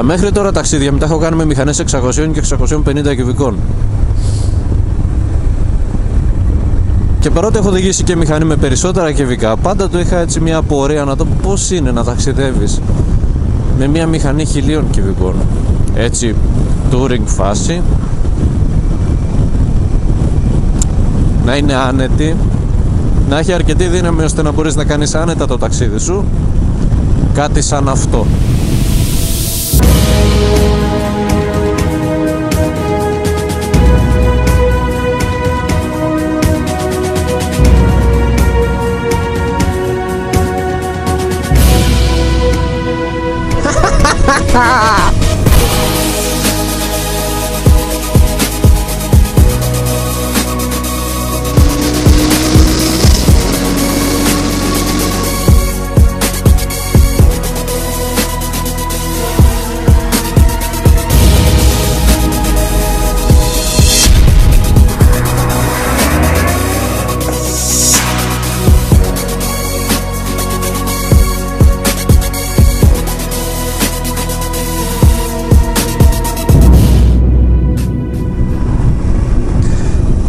Τα μέχρι τώρα ταξίδια μετά έχω κάνει με μηχανές 600 και 650 κυβικών. Και παρότι έχω οδηγήσει και μηχανή με περισσότερα κυβικά, πάντα το είχα έτσι μια απορία να δω πώς είναι να ταξιδεύεις με μια μηχανή 1000 κυβικών. Έτσι, touring φάση, να είναι άνετη, να έχει αρκετή δύναμη ώστε να μπορείς να κάνεις άνετα το ταξίδι σου. Κάτι σαν αυτό.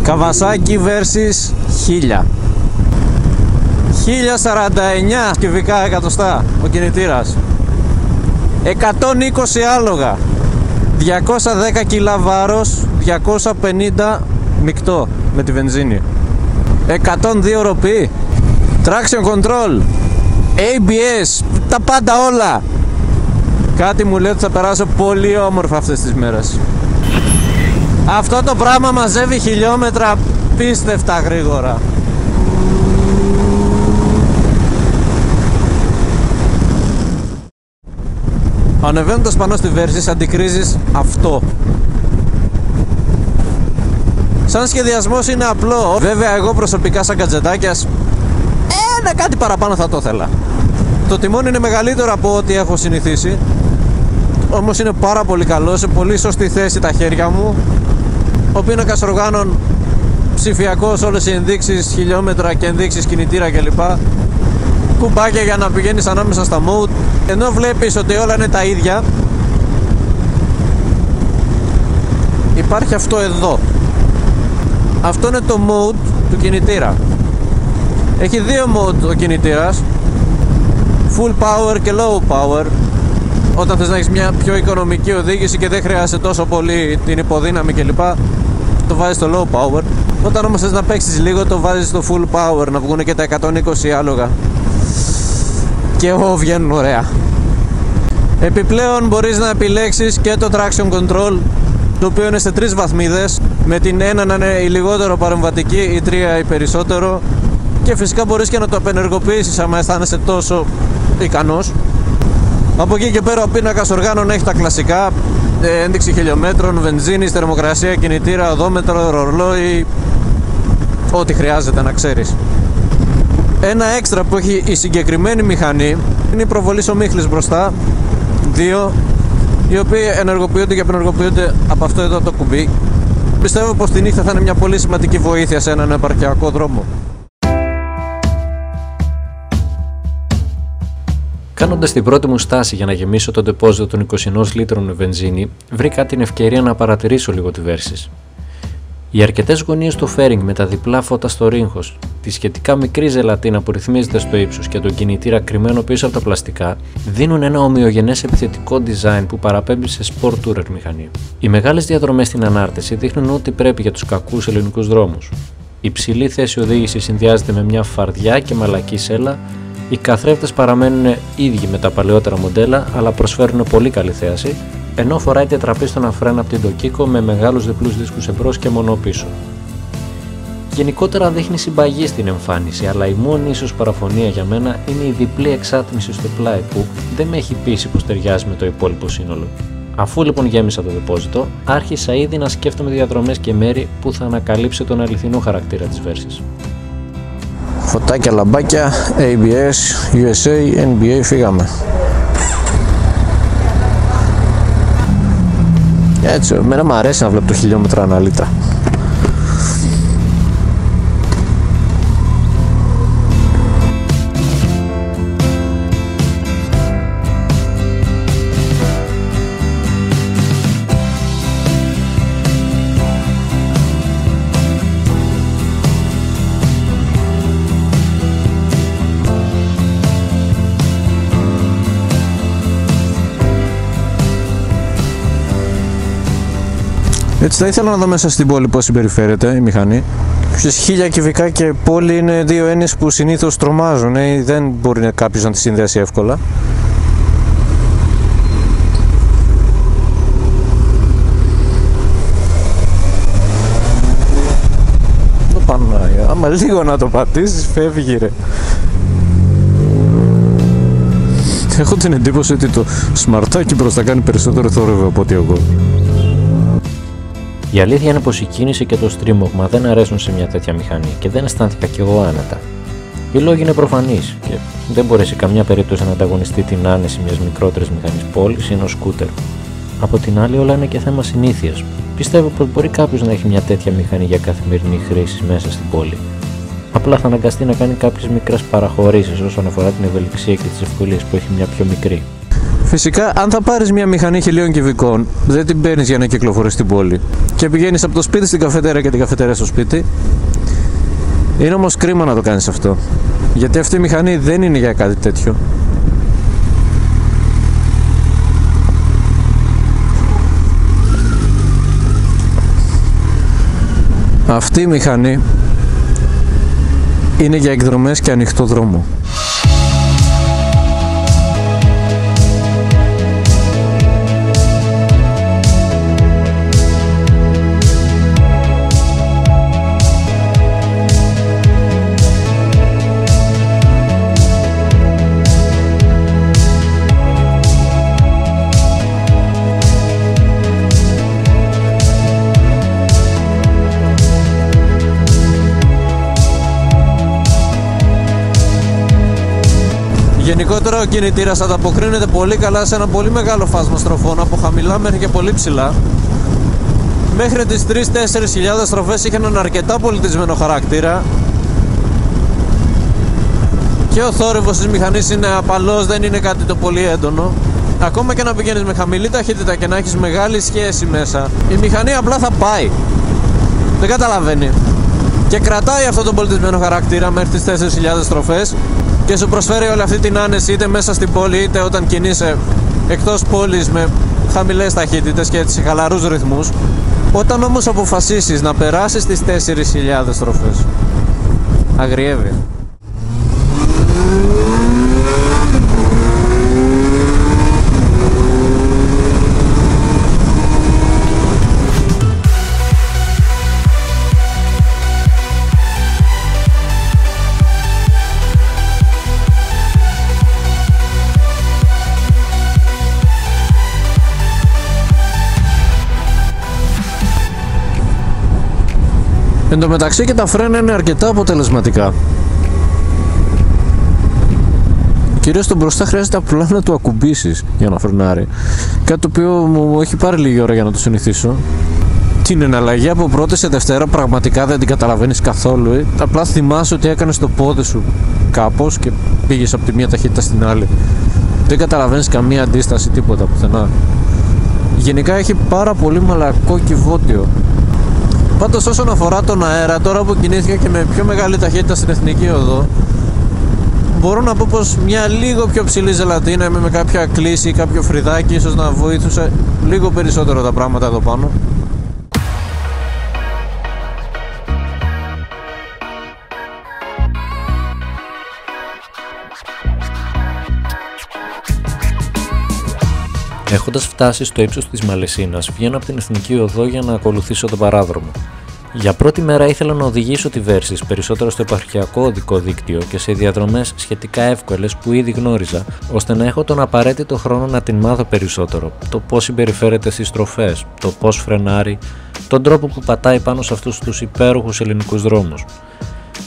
Kawasaki versus 1000. 1049 κυβικά εκατοστά ο κινητήρας, 120 άλογα, 210 κιλά βάρος, 250 μεικτό με τη βενζίνη, 102 ροπή, traction control, ABS, τα πάντα όλα. Κάτι μου λέει ότι θα περάσω πολύ όμορφα αυτές τις μέρες. Αυτό το πράγμα μαζεύει χιλιόμετρα πίστευτα γρήγορα. Ανεβαίνοντας πάνω στη Versys αντικρίζεις αυτό. Σαν σχεδιασμός είναι απλό. Βέβαια εγώ προσωπικά σαν κατζετάκιας κάτι παραπάνω θα το ήθελα. Το τιμόνι είναι μεγαλύτερο από ό,τι έχω συνηθίσει, όμως είναι πάρα πολύ καλό, σε πολύ σωστή θέση τα χέρια μου. Ο πίνακας οργάνων ψηφιακός, όλες οι ενδείξεις χιλιόμετρα και ενδείξεις κινητήρα κλπ. Κουμπάκια για να πηγαίνεις ανάμεσα στα mode. Ενώ βλέπεις ότι όλα είναι τα ίδια, υπάρχει αυτό εδώ. Αυτό είναι το mode του κινητήρα. Έχει δύο mode ο κινητήρας, full power και low power. Όταν θες να έχεις μια πιο οικονομική οδήγηση και δεν χρειάζεται τόσο πολύ την υποδύναμη κλπ, το βάζεις στο low power. Όταν όμως θες να παίξεις λίγο, το βάζεις στο full power, να βγουν και τα 120 άλογα. Και βγαίνουν ωραία. Επιπλέον μπορείς να επιλέξεις και το traction control, το οποίο είναι σε 3 βαθμίδες, με την 1 να είναι η λιγότερο παρεμβατική, η 3 η περισσότερο, και φυσικά μπορείς και να το απενεργοποιήσεις άμα αισθάνεσαι τόσο ικανός. Από εκεί και πέρα ο πίνακας οργάνων έχει τα κλασικά, ένδειξη χιλιόμετρων, βενζίνη, θερμοκρασία, κινητήρα, οδόμετρο, ρολόι, ό,τι χρειάζεται να ξέρεις. Ένα έξτρα που έχει η συγκεκριμένη μηχανή είναι η προβολής ομίχλης μπροστά, 2, οι οποίοι ενεργοποιούνται και απενεργοποιούνται από αυτό εδώ το κουμπί. Πιστεύω πως τη νύχτα θα είναι μια πολύ σημαντική βοήθεια σε έναν επαρχιακό δρόμο. Κάνοντας την πρώτη μου στάση για να γεμίσω το ντεπόζιτο των 21 λίτρων με βενζίνη, βρήκα την ευκαιρία να παρατηρήσω λίγο τη Versys. Οι αρκετές γωνίες του fairing με τα διπλά φώτα στο ρίγχος, τη σχετικά μικρή ζελατίνα που ρυθμίζεται στο ύψος και τον κινητήρα κρυμμένο πίσω από τα πλαστικά, δίνουν ένα ομοιογενές επιθετικό design που παραπέμπει σε sport tourer μηχανή. Οι μεγάλες διαδρομές στην ανάρτηση δείχνουν ό,τι πρέπει για τους κακούς ελληνικούς δρόμους. Η ψηλή θέση οδήγησης συνδυάζεται με μια φαρδιά και μαλακή σέλα. Οι καθρέφτες παραμένουν ίδιοι με τα παλαιότερα μοντέλα, αλλά προσφέρουν πολύ καλή θέαση, ενώ φοράει τετραπίστωνα φρένα από την Tokiko με μεγάλους διπλούς δίσκους εμπρός και μόνο πίσω. Γενικότερα δείχνει συμπαγή στην εμφάνιση, αλλά η μόνη ίσως παραφωνία για μένα είναι η διπλή εξάτμιση στο πλάι που δεν με έχει πείσει πως ταιριάζει με το υπόλοιπο σύνολο. Αφού λοιπόν γέμισα το ντεπόζιτο, άρχισα ήδη να σκέφτομαι διαδρομές και μέρη που θα ανακαλύψει τον αληθινό χαρακτήρα της Versys. Φωτάκια, λαμπάκια, ABS, USA, NBA, φύγαμε. Έτσι, εμένα μου αρέσει να βλέπω το χιλιόμετρο ανά λίτρα. Έτσι θα ήθελα να δω μέσα στην πόλη πώς συμπεριφέρεται η μηχανή. 1000 κυβικά και πόλη είναι δύο έννοιες που συνήθως τρομάζουν, δεν μπορεί κάποιος να τη συνδέσει εύκολα. Άμα λίγο να το πατήσεις φεύγει ρε. Έχω την εντύπωση ότι το σμαρτάκι μπροστά κάνει περισσότερο θόρυβο από ότι εγώ. Η αλήθεια είναι πως η κίνηση και το στρίμωγμα δεν αρέσουν σε μια τέτοια μηχανή και δεν αισθάνθηκα κι εγώ άνετα. Οι λόγοι είναι προφανείς και δεν μπορεί σε καμιά περίπτωση να ανταγωνιστεί την άνεση μιας μικρότερης μηχανής πόλης ή ενός σκούτερ. Από την άλλη, όλα είναι και θέμα συνήθειας. Πιστεύω πως μπορεί κάποιος να έχει μια τέτοια μηχανή για καθημερινή χρήση μέσα στην πόλη. Απλά θα αναγκαστεί να κάνει κάποιες μικρές παραχωρήσεις όσον αφορά την ευελιξία και τις ευκολίες που έχει μια πιο μικρή. Φυσικά, αν θα πάρεις μια μηχανή 1000 κυβικών, δεν την παίρνεις για να κυκλοφορείς στην πόλη και πηγαίνεις από το σπίτι στην καφετέρια και την καφετέρια στο σπίτι. Είναι όμως κρίμα να το κάνεις αυτό, γιατί αυτή η μηχανή δεν είναι για κάτι τέτοιο. Αυτή η μηχανή είναι για εκδρομές και ανοιχτό δρόμο. Γενικότερα ο κινητήρας ανταποκρίνεται πολύ καλά σε ένα πολύ μεγάλο φάσμα στροφών, από χαμηλά μέχρι και πολύ ψηλά. Μέχρι τις 3-4 χιλιάδες στροφές είχε έναν αρκετά πολιτισμένο χαρακτήρα και ο θόρυβος της μηχανής είναι απαλός, δεν είναι κάτι το πολύ έντονο. Ακόμα και να πηγαίνεις με χαμηλή ταχύτητα και να έχεις μεγάλη σχέση μέσα, η μηχανή απλά θα πάει, δεν καταλαβαίνει και κρατάει αυτό το πολιτισμένο χαρακτήρα μέχρι τις 4.000 στροφές και σου προσφέρει όλη αυτή την άνεση είτε μέσα στην πόλη είτε όταν κινείσαι εκτός πόλης με χαμηλές ταχύτητες και έτσι χαλαρούς ρυθμούς. Όταν όμως αποφασίσεις να περάσεις τις 4.000 στροφές, αγριεύει. Εν τω μεταξύ και τα φρένα είναι αρκετά αποτελεσματικά. Κυρίως το μπροστά χρειάζεται απλά να το ακουμπήσεις για να φρενάρει. Κάτι το οποίο μου έχει πάρει λίγη ώρα για να το συνηθίσω. Την εναλλαγή από πρώτη σε Δευτέρα πραγματικά δεν την καταλαβαίνεις καθόλου. Απλά θυμάσαι ότι έκανες το πόδι σου κάπως και πήγες από τη μία ταχύτητα στην άλλη. Δεν καταλαβαίνεις καμία αντίσταση, τίποτα πουθενά. Γενικά έχει πάρα πολύ μαλακό κυβότιο. Πάντως όσον αφορά τον αέρα, τώρα που κινήθηκα και με πιο μεγάλη ταχύτητα στην Εθνική Οδό, μπορώ να πω πως μια λίγο πιο ψηλή ζελατίνα με κάποια κλίση ή κάποιο φρυδάκι ίσως να βοήθησε λίγο περισσότερο τα πράγματα εδώ πάνω. Έχοντας φτάσει στο ύψος της Μαλαισίνας, βγαίνω από την Εθνική Οδό για να ακολουθήσω τον παράδρομο. Για πρώτη μέρα ήθελα να οδηγήσω τη Versys περισσότερο στο επαρχιακό οδικό δίκτυο και σε διαδρομές σχετικά εύκολες που ήδη γνώριζα, ώστε να έχω τον απαραίτητο χρόνο να την μάθω περισσότερο, το πώς συμπεριφέρεται στις στροφές, το πώς φρενάρει, τον τρόπο που πατάει πάνω σε αυτούς τους υπέροχους ελληνικούς δρόμους.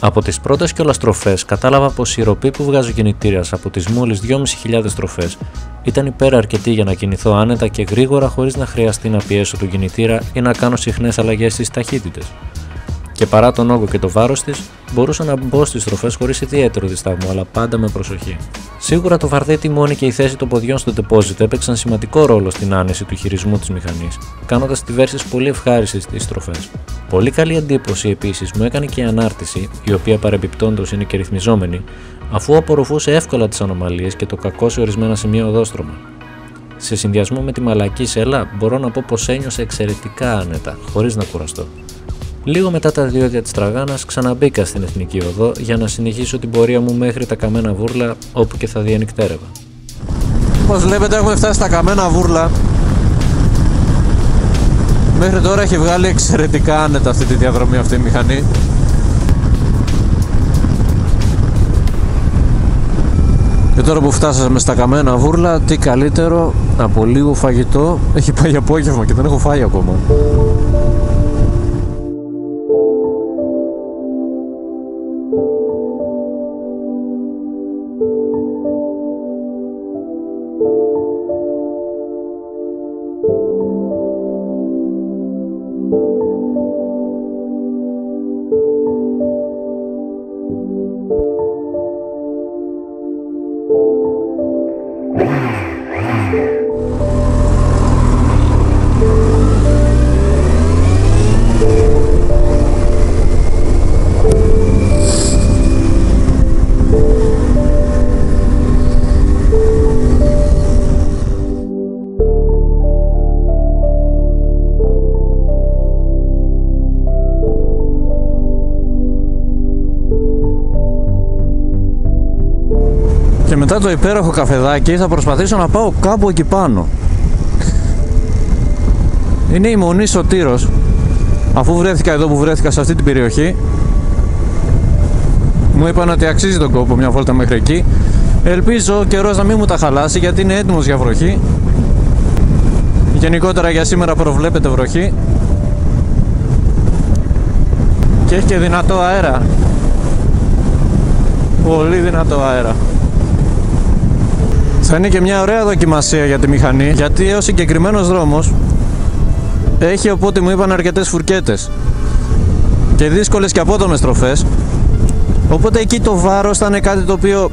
Από τις πρώτες κιόλας στροφές κατάλαβα πως η ροπή που βγάζει ο κινητήρας από τις μόλις 2.500 στροφές ήταν υπεραρκετή για να κινηθώ άνετα και γρήγορα χωρίς να χρειαστεί να πιέσω τον κινητήρα ή να κάνω συχνές αλλαγές στις ταχύτητες. Και παρά τον όγκο και το βάρος της, μπορούσα να μπω στις στροφές χωρίς ιδιαίτερο δισταγμό, αλλά πάντα με προσοχή. Σίγουρα το βαρδί τιμόνι και η θέση των ποδιών στο deposit έπαιξαν σημαντικό ρόλο στην άνεση του χειρισμού της μηχανής, κάνοντας τη Versys πολύ ευχάριστη στις στροφές. Πολύ καλή εντύπωση επίσης μου έκανε και η ανάρτηση, η οποία παρεμπιπτόντως είναι και ρυθμιζόμενη, αφού απορροφούσε εύκολα τις ανομαλίες και το κακό σε ορισμένα σημεία οδόστρωμα. σε συνδυασμό με τη μαλακή σέλα, μπορώ να πω πως ένιωσα εξαιρετικά άνετα, χωρίς να κουραστώ. Λίγο μετά τα διόδια της Τραγάνας ξαναμπήκα στην Εθνική Οδό για να συνεχίσω την πορεία μου μέχρι τα Καμένα Βούρλα, όπου και θα διανυκτέρευα. Όπως βλέπετε έχουμε φτάσει στα Καμένα Βούρλα. Μέχρι τώρα έχει βγάλει εξαιρετικά άνετα αυτή τη διαδρομή αυτή η μηχανή. Και τώρα που φτάσαμε στα Καμένα Βούρλα, τι καλύτερο από λίγο φαγητό. Έχει πάει απόγευμα και δεν έχω φάει ακόμα. Και μετά το υπέροχο καφεδάκι θα προσπαθήσω να πάω κάπου εκεί πάνω. Είναι η Μονή Σωτήρος. Αφού βρέθηκα εδώ που βρέθηκα, σε αυτή την περιοχή, μου είπαν ότι αξίζει τον κόπο μια βόλτα μέχρι εκεί. Ελπίζω ο καιρός να μην μου τα χαλάσει, γιατί είναι έτοιμος για βροχή. Γενικότερα για σήμερα προβλέπεται βροχή. Και έχει και δυνατό αέρα. Πολύ δυνατό αέρα. Θα είναι και μια ωραία δοκιμασία για τη μηχανή, γιατί ο συγκεκριμένος δρόμος έχει, οπότε μου είπαν, αρκετές φουρκέτες και δύσκολες και απότομες στροφές, οπότε εκεί το βάρος θα είναι κάτι το οποίο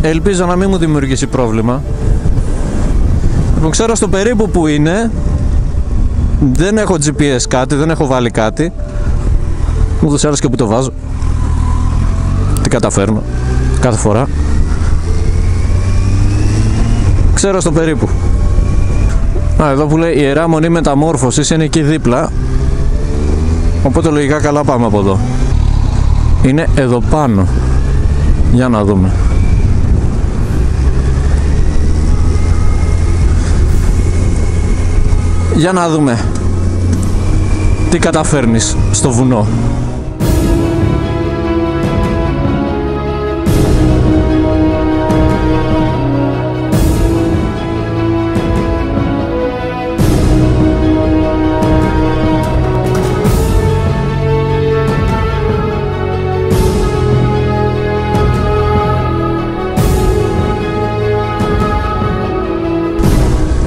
ελπίζω να μην μου δημιουργήσει πρόβλημα. Λοιπόν, ξέρω στο περίπου που είναι, δεν έχω GPS κάτι, δεν έχω βάλει κάτι, ούτως ή άλλως και που το βάζω τι καταφέρνω κάθε φορά. Ξέρω στο περίπου. Εδώ που λέει Ιερά Μονή Μεταμόρφωσης είναι εκεί δίπλα. Οπότε λογικά καλά πάμε από εδώ. Είναι εδώ πάνω. Για να δούμε. Για να δούμε τι καταφέρνεις στο βουνό.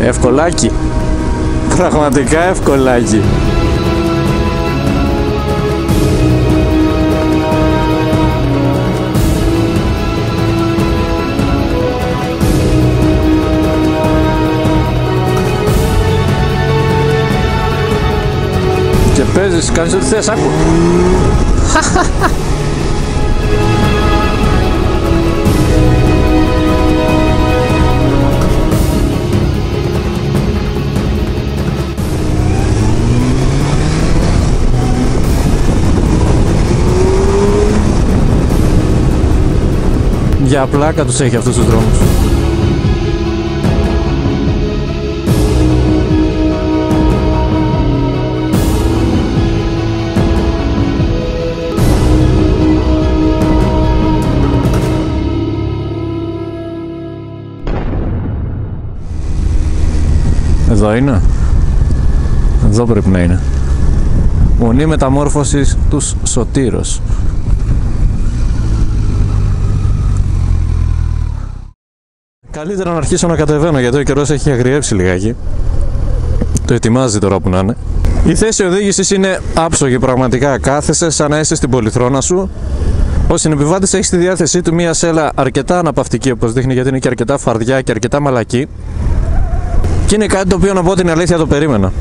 Ευκολάκι. Πραγματικά ευκολάκι. Και παίζεις, κάνεις ό,τι θες, άκου. Για πλάκα τους έχει αυτούς τους δρόμους. Εδώ είναι. Εδώ πρέπει να είναι. Μονή Μεταμόρφωσης τους Σωτήρος. Καλύτερα να αρχίσω να κατεβαίνω, γιατί ο καιρός έχει αγριέψει λιγάκι. Το ετοιμάζει τώρα που να είναι. Η θέση οδήγησης είναι άψογη πραγματικά. Κάθεσαι σαν να είσαι στην πολυθρόνα σου. Ο συνεπιβάτης έχει στη διάθεσή του μία σέλα αρκετά αναπαυτική, όπως δείχνει, γιατί είναι και αρκετά φαρδιά και αρκετά μαλακή. Και είναι κάτι το οποίο, να πω την αλήθεια, το περίμενα.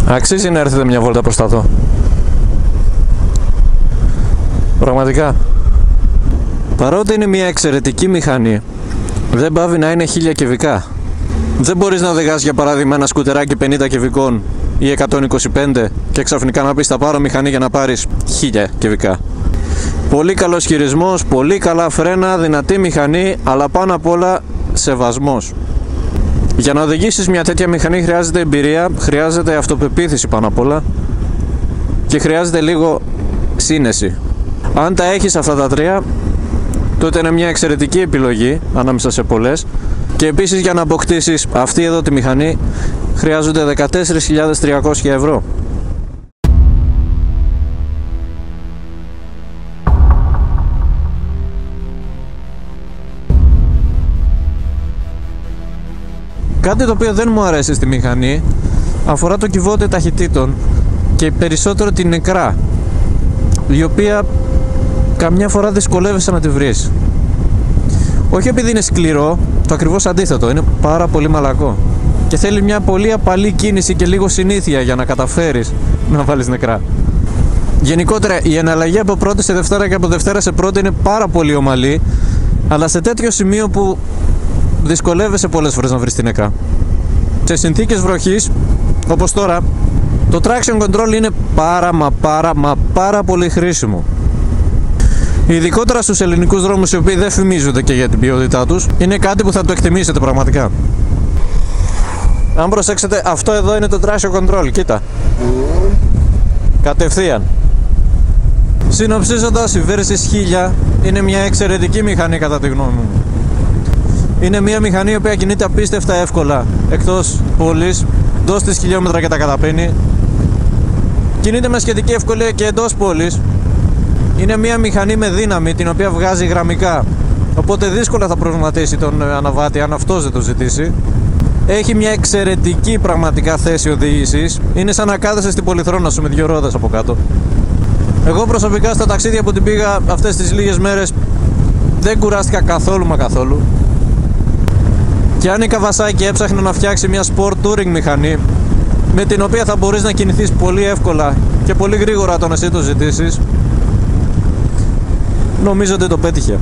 Αξίζει να έρθετε μια βόλτα προς τα δω. Πραγματικά. Παρότι είναι μια εξαιρετική μηχανή, Δεν πάβει να είναι 1000 κυβικά. Δεν μπορείς να οδηγάς για παράδειγμα ένα σκουτεράκι 50 κυβικών ή 125 και ξαφνικά να πεις θα πάρω μηχανή για να πάρεις 1000 κυβικά. Πολύ καλός χειρισμός, πολύ καλά φρένα, δυνατή μηχανή, αλλά πάνω απ' όλα σεβασμός. Για να οδηγήσεις μια τέτοια μηχανή χρειάζεται εμπειρία, χρειάζεται αυτοπεποίθηση πάνω απ' όλα και χρειάζεται λίγο σύνεση. Αν τα έχεις αυτά τα τρία, τότε είναι μια εξαιρετική επιλογή ανάμεσα σε πολλές. Και επίσης για να αποκτήσεις αυτή εδώ τη μηχανή χρειάζονται 14.300 ευρώ. Κάτι το οποίο δεν μου αρέσει στη μηχανή αφορά το κυβότιο ταχυτήτων και περισσότερο την νεκρά, η οποία καμιά φορά δυσκολεύεσαι να τη βρεις. Όχι επειδή είναι σκληρό, το ακριβώς αντίθετο, είναι πάρα πολύ μαλακό και θέλει μια πολύ απαλή κίνηση και λίγο συνήθεια για να καταφέρεις να βάλεις νεκρά. Γενικότερα η εναλλαγή από πρώτη σε Δευτέρα και από Δευτέρα σε πρώτη είναι πάρα πολύ ομαλή, αλλά σε τέτοιο σημείο που δυσκολεύεσαι πολλές φορές να βρεις την νεκρά. Σε συνθήκες βροχής, όπως τώρα, το traction control είναι πάρα πολύ χρήσιμο. Ειδικότερα στους ελληνικούς δρόμους, οι οποίοι δεν φημίζονται και για την ποιότητά τους, είναι κάτι που θα το εκτιμήσετε πραγματικά. Αν προσέξετε, αυτό εδώ είναι το traction control, κοίτα. Κατευθείαν. Συνοψίζοντας, η Versys 1000 είναι μια εξαιρετική μηχανή κατά τη γνώμη μου. Είναι μια μηχανή η οποία κινείται απίστευτα εύκολα εκτός πόλης, εντός της χιλιόμετρα και τα καταπίνει. Κινείται με σχετική ευκολία και εντός πόλης. Είναι μια μηχανή με δύναμη, την οποία βγάζει γραμμικά, οπότε δύσκολα θα προβληματίσει τον αναβάτη αν αυτός δεν το ζητήσει. Έχει μια εξαιρετική πραγματικά θέση οδήγησης. Είναι σαν να κάθεσαι στην πολυθρόνα σου με δύο ρόδες από κάτω. Εγώ προσωπικά στα ταξίδια που την πήγα αυτές τις λίγες μέρες δεν κουράστηκα καθόλου. Και αν η Kawasaki έψαχνε να φτιάξει μια sport touring μηχανή με την οποία θα μπορείς να κινηθείς πολύ εύκολα και πολύ γρήγορα όταν εσύ το ζητήσεις, νομίζω ότι το πέτυχε.